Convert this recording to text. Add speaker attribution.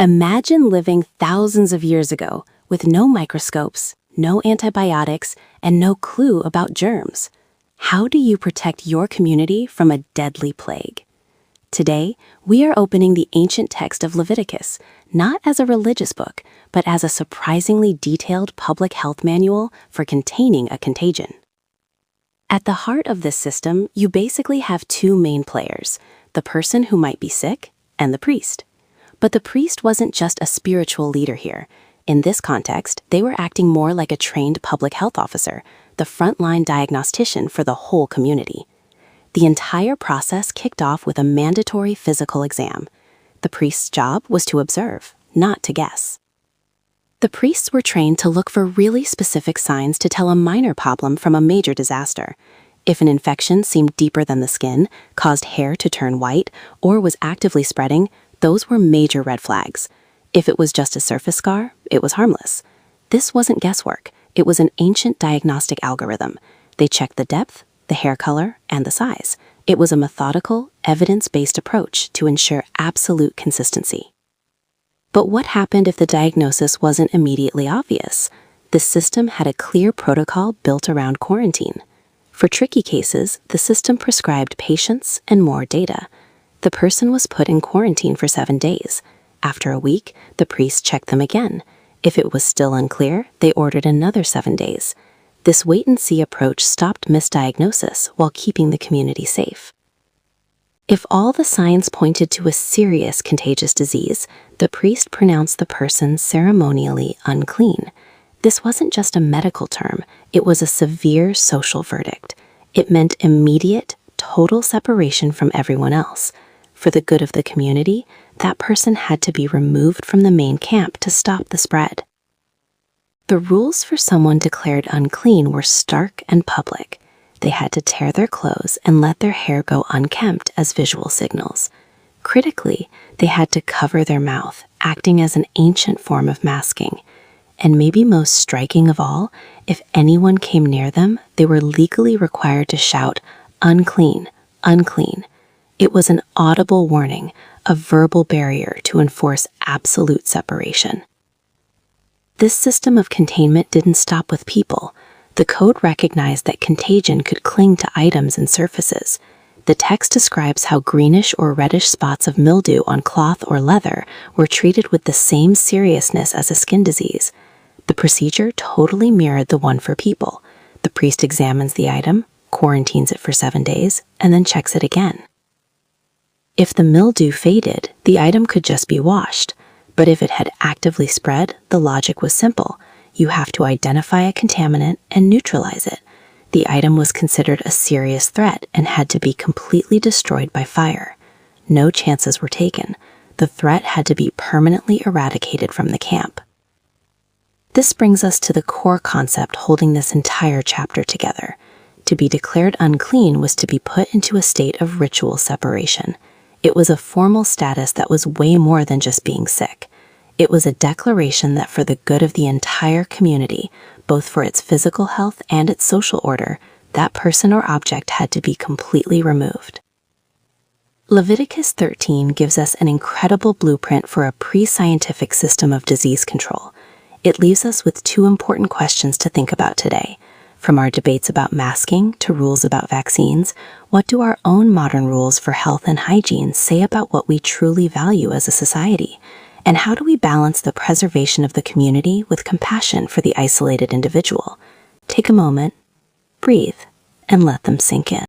Speaker 1: Imagine living thousands of years ago with no microscopes, no antibiotics, and no clue about germs. How do you protect your community from a deadly plague? Today, we are opening the ancient text of Leviticus, not as a religious book, but as a surprisingly detailed public health manual for containing a contagion. At the heart of this system, you basically have two main players, the person who might be sick and the priest. But the priest wasn't just a spiritual leader here. In this context, they were acting more like a trained public health officer, the frontline diagnostician for the whole community. The entire process kicked off with a mandatory physical exam. The priest's job was to observe, not to guess. The priests were trained to look for really specific signs to tell a minor problem from a major disaster. If an infection seemed deeper than the skin, caused hair to turn white, or was actively spreading, those were major red flags. If it was just a surface scar, it was harmless. This wasn't guesswork. It was an ancient diagnostic algorithm. They checked the depth, the hair color, and the size. It was a methodical, evidence-based approach to ensure absolute consistency. But what happened if the diagnosis wasn't immediately obvious? The system had a clear protocol built around quarantine. For tricky cases, the system prescribed patience and more data. The person was put in quarantine for 7 days. After a week, the priest checked them again. If it was still unclear, they ordered another 7 days. This wait-and-see approach stopped misdiagnosis while keeping the community safe. If all the signs pointed to a serious contagious disease, the priest pronounced the person ceremonially unclean. This wasn't just a medical term, it was a severe social verdict. It meant immediate, total separation from everyone else. For the good of the community, that person had to be removed from the main camp to stop the spread. The rules for someone declared unclean were stark and public. They had to tear their clothes and let their hair go unkempt as visual signals. Critically, they had to cover their mouth, acting as an ancient form of masking. And maybe most striking of all, if anyone came near them, they were legally required to shout, "Unclean, unclean." It was an audible warning, a verbal barrier to enforce absolute separation. This system of containment didn't stop with people. The code recognized that contagion could cling to items and surfaces. The text describes how greenish or reddish spots of mildew on cloth or leather were treated with the same seriousness as a skin disease. The procedure totally mirrored the one for people. The priest examines the item, quarantines it for 7 days, and then checks it again. If the mildew faded, the item could just be washed. But if it had actively spread, the logic was simple. You have to identify a contaminant and neutralize it. The item was considered a serious threat and had to be completely destroyed by fire. No chances were taken. The threat had to be permanently eradicated from the camp. This brings us to the core concept holding this entire chapter together. To be declared unclean was to be put into a state of ritual separation. It was a formal status that was way more than just being sick. It was a declaration that for the good of the entire community, both for its physical health and its social order, that person or object had to be completely removed. Leviticus 13 gives us an incredible blueprint for a pre-scientific system of disease control. It leaves us with two important questions to think about today. From our debates about masking to rules about vaccines, what do our own modern rules for health and hygiene say about what we truly value as a society? And how do we balance the preservation of the community with compassion for the isolated individual? Take a moment, breathe, and let them sink in.